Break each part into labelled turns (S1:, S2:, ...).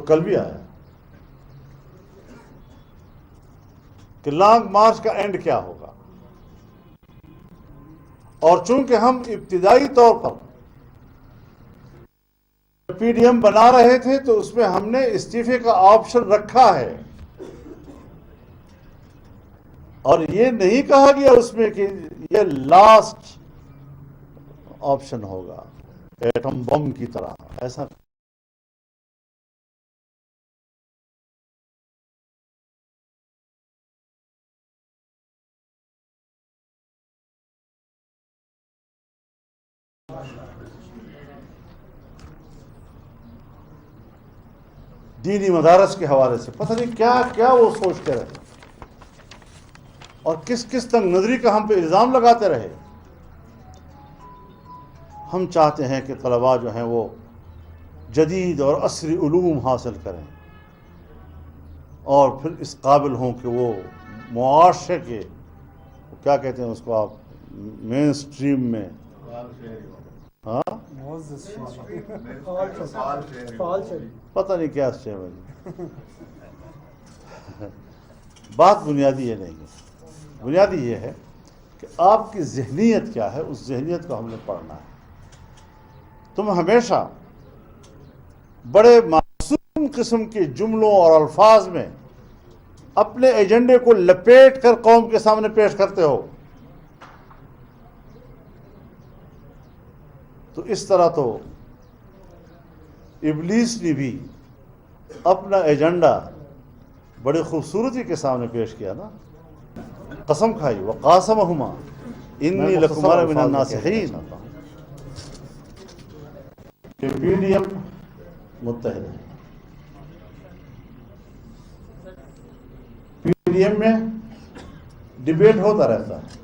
S1: کل بھی آیا کہ لانگ مارچ کا اینڈ کیا ہوگا، اور چونکہ ہم ابتدائی طور پر پی ڈی ایم بنا رہے تھے تو اس میں ہم نے استعفے کا آپشن رکھا ہے، اور یہ نہیں کہا گیا اس میں کہ یہ لاسٹ آپشن ہوگا ایٹم بم کی طرح، ایسا دینی مدارس کے حوالے سے پتہ نہیں کیا کیا وہ سوچتے رہے اور کس کس تنگ نظری کا ہم پہ الزام لگاتے رہے۔ ہم چاہتے ہیں کہ طلباء جو ہیں وہ جدید اور عصری علوم حاصل کریں اور پھر اس قابل ہوں کہ وہ معاشرے کے کیا کہتے ہیں اس کو آپ مین سٹریم میں ہاں پتہ نہیں کیا سے بات بنیادی یہ نہیں ہے، بنیادی یہ ہے کہ آپ کی ذہنیت کیا ہے، اس ذہنیت کو ہم نے پڑھنا ہے۔ تم ہمیشہ بڑے معصوم قسم کے جملوں اور الفاظ میں اپنے ایجنڈے کو لپیٹ کر قوم کے سامنے پیش کرتے ہو، تو اس طرح تو ابلیس نے بھی اپنا ایجنڈا بڑی خوبصورتی کے سامنے پیش کیا نا، قسم کھائی وقاسمہما انی لکما لمن الناصحین کہ پی ڈی ایم متحد ہے۔ پی ڈی ایم میں ڈیبیٹ ہوتا رہتا ہے،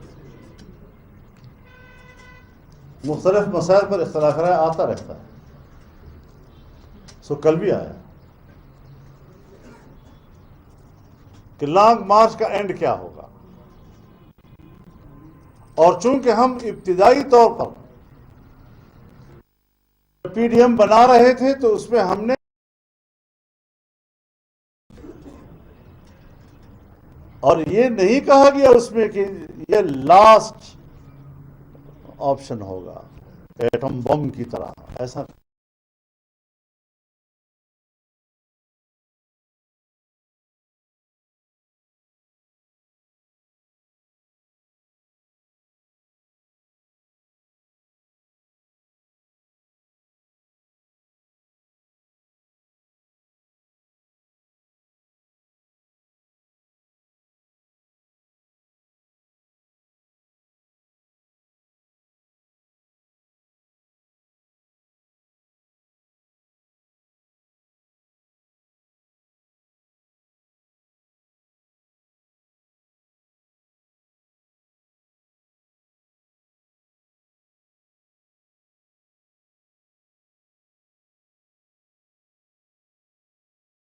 S1: مختلف مسائل پر اختلاف رائے آتا رہتا ہے، سو کل بھی آیا کہ لانگ مارچ کا اینڈ کیا ہوگا، اور چونکہ ہم ابتدائی طور پر پی ڈی ایم بنا رہے تھے تو اس میں ہم نے اور یہ نہیں کہا گیا اس میں کہ یہ لاسٹ آپشن ہوگا ایٹم بم کی طرح، ایسا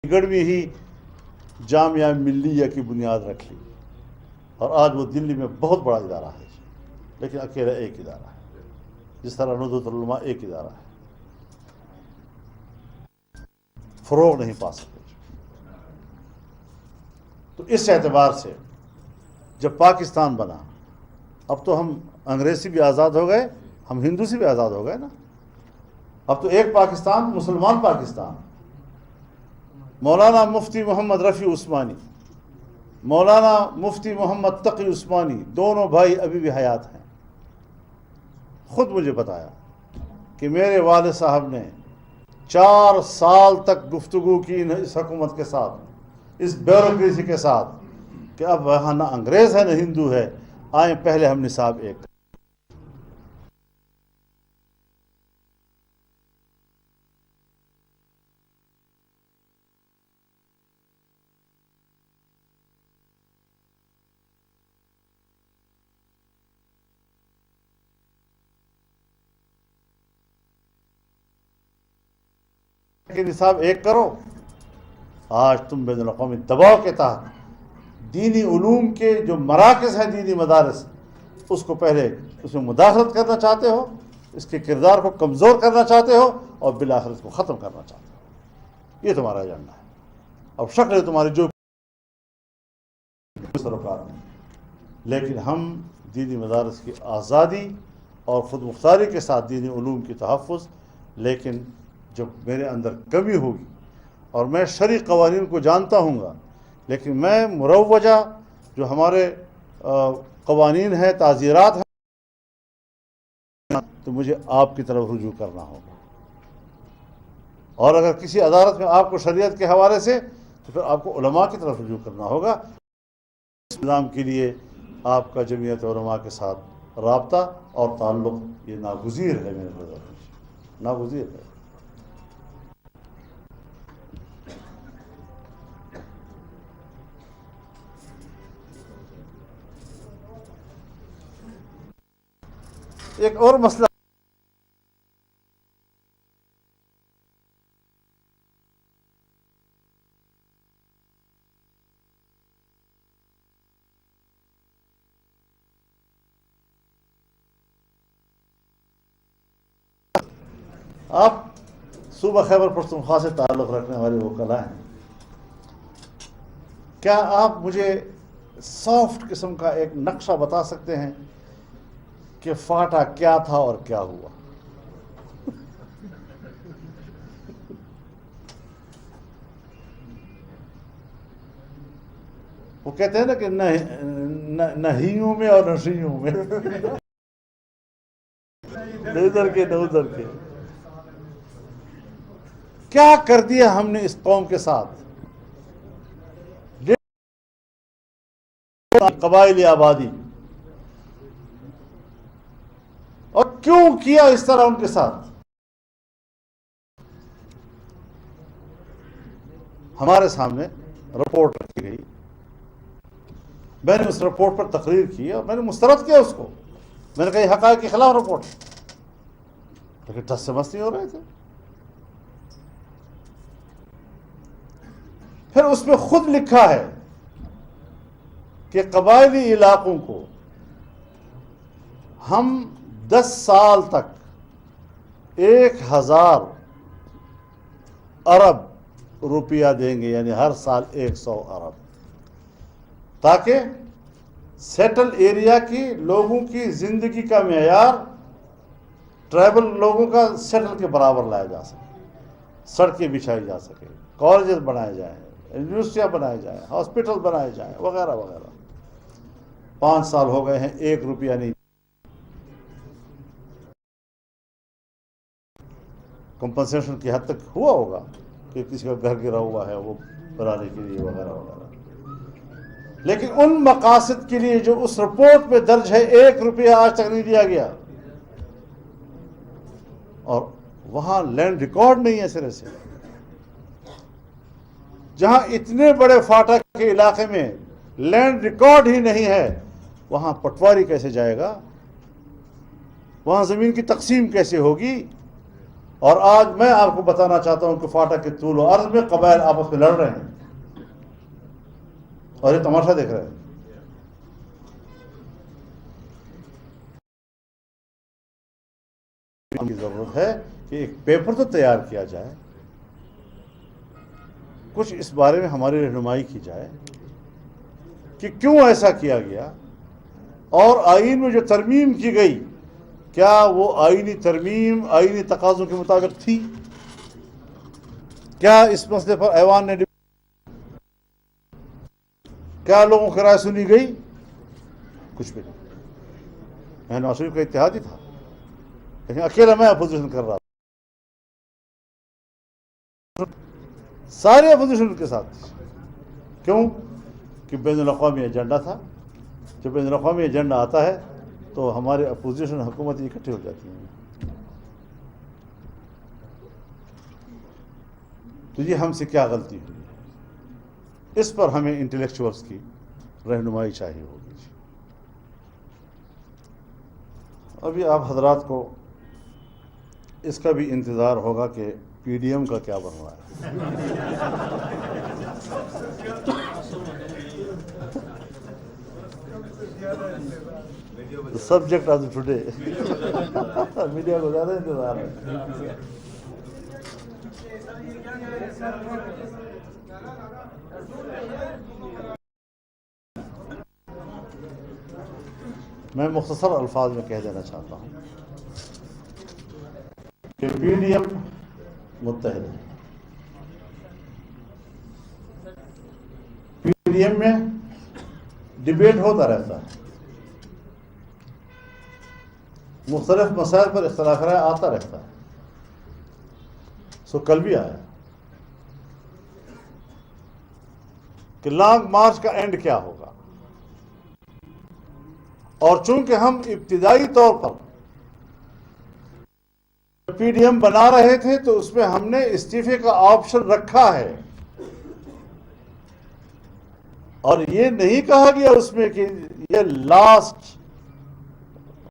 S1: گڑھ میں ہی جامعہ ملیہ کی بنیاد رکھ لی، اور آج وہ دلی میں بہت بڑا ادارہ ہے، لیکن اکیلا ایک ادارہ ہے، جس طرح ندوۃ العلماء ایک ادارہ ہے، فروغ نہیں پا سکے۔ تو اس اعتبار سے جب پاکستان بنا، اب تو ہم انگریز سے بھی آزاد ہو گئے، ہم ہندو سے بھی آزاد ہو گئے نا، اب تو ایک پاکستان، مسلمان پاکستان۔ مولانا مفتی محمد رفیع عثمانی، مولانا مفتی محمد تقی عثمانی، دونوں بھائی ابھی بھی حیات ہیں۔ خود مجھے بتایا کہ میرے والد صاحب نے 4 سال تک گفتگو کی اس حکومت کے ساتھ، اس بیوروکریسی کے ساتھ، کہ اب وہاں نہ انگریز ہے نہ ہندو ہے، آئیں پہلے ہم نصاب ایک کہ نصاب ایک کرو۔ آج تم بین الاقوامی دباؤ کے تحت دینی علوم کے جو مراکز ہیں، دینی مدارس، اس کو پہلے اس میں مداخلت کرنا چاہتے ہو، اس کے کردار کو کمزور کرنا چاہتے ہو، اور بالآخر اس کو ختم کرنا چاہتے ہو۔ یہ تمہارا ایجنڈا ہے. اب شکل تمہاری جو سروکار میں، لیکن ہم دینی مدارس کی آزادی اور خود مختاری کے ساتھ دینی علوم کی تحفظ. لیکن جب میرے اندر کمی ہوگی اور میں شرعی قوانین کو جانتا ہوں گا، لیکن میں مروجہ جو ہمارے قوانین ہیں، تعزیرات ہیں، تو مجھے آپ کی طرف رجوع کرنا ہوگا. اور اگر کسی عدالت میں آپ کو شریعت کے حوالے سے، تو پھر آپ کو علماء کی طرف رجوع کرنا ہوگا. اس نظام کے لیے آپ کا جمعیت علماء کے ساتھ رابطہ اور تعلق یہ ناگزیر ہے، میرے نظر میں ناگزیر ہے. ایک اور مسئلہ آپ صوبہ خیبر پختونخوا سے تعلق رکھنے والے وکلاء ہیں، کیا آپ مجھے سافٹ قسم کا ایک نقشہ بتا سکتے ہیں کہ فاٹا کیا تھا اور کیا ہوا؟ وہ کہتے ہیں نا کہ نہیوں میں اور نشیوں میں، ادھر کے نہ ادھر کے. کیا کر دیا ہم نے اس قوم کے ساتھ؟ قبائلی آبادی، اور کیوں کیا اس طرح ان کے ساتھ؟ ہمارے سامنے رپورٹ رکھی گئی، میں نے اس رپورٹ پر تقریر کی اور میں نے مسترد کیا اس کو. میں نے کہا یہ حقائق کے خلاف رپورٹ، لیکن ٹس سے مس نہیں ہو رہے تھے. پھر اس میں خود لکھا ہے کہ قبائلی علاقوں کو ہم 10 سال تک 1000 ارب روپیہ دیں گے، یعنی ہر سال 100 ارب، تاکہ سیٹل ایریا کی لوگوں کی زندگی کا معیار ٹرائبل لوگوں کا سیٹل کے برابر لایا جا سکے، سڑکیں بچھائی جا سکے، کالجز بنائے جائیں، یونیورسٹیاں بنائے جائیں، ہاسپٹل بنائے جائیں، وغیرہ وغیرہ. 5 سال ہو گئے ہیں، 1 روپیہ نہیں. کمپنسیشن کی حد تک ہوا ہوگا کہ کسی کا گھر گرا ہوا ہے وہ بنانے کے لیے وغیرہ وغیرہ، لیکن ان مقاصد کے لیے جو اس رپورٹ میں درج ہے 1 روپیہ آج تک نہیں دیا گیا. اور وہاں لینڈ ریکارڈ نہیں ہے سرے سے. جہاں اتنے بڑے فاٹا کے علاقے میں لینڈ ریکارڈ ہی نہیں ہے، وہاں پٹواری کیسے جائے گا؟ وہاں زمین کی تقسیم کیسے ہوگی؟ اور آج میں آپ کو بتانا چاہتا ہوں کہ فاٹا کے طول و عرض میں قبائل آپس میں لڑ رہے ہیں اور یہ تماشا دیکھ رہے ہیں. کی ضرورت ہے کہ ایک پیپر تو تیار کیا جائے، کچھ اس بارے میں ہماری رہنمائی کی جائے کہ کیوں ایسا کیا گیا، اور آئین میں جو ترمیم کی گئی کیا وہ آئینی ترمیم آئینی تقاضوں کے مطابق تھی؟ کیا اس مسئلے پر ایوان نے کیا لوگوں کی رائے سنی گئی؟ کچھ بھی نہیں. نواز شریف کا اتحادی تھا، لیکن اکیلا میں اپوزیشن کر رہا تھا، سارے اپوزیشن کے ساتھ. کیوں؟ کہ بین الاقوامی ایجنڈا تھا. جب بین الاقوامی ایجنڈا آتا ہے تو ہمارے اپوزیشن حکومت اکٹھے ہو جاتی ہیں. تو یہ ہم سے کیا غلطی ہوئی ہے؟ اس پر ہمیں انٹلیکچوئلس کی رہنمائی چاہیے ہوگی. ابھی آپ حضرات کو اس کا بھی انتظار ہوگا کہ پی ڈی ایم کا کیا بن رہا ہے. سبجیکٹ آف ٹوڈے میڈیا کو زیادہ انتظار ہے. میں مختصر الفاظ میں کہہ دینا چاہتا ہوں کہ پی ڈی ایم متحد ہے. پی ڈی ایم میں ڈبیٹ ہوتا رہتا ہے, مختلف مسائل پر اختلاف رائے آتا رہتا ہے. سو کل بھی آیا کہ لانگ مارچ کا اینڈ کیا ہوگا, اور چونکہ ہم ابتدائی طور پر پی ڈی ایم بنا رہے تھے تو اس میں ہم نے استعفے کا آپشن رکھا ہے, اور یہ نہیں کہا گیا اس میں کہ یہ لاسٹ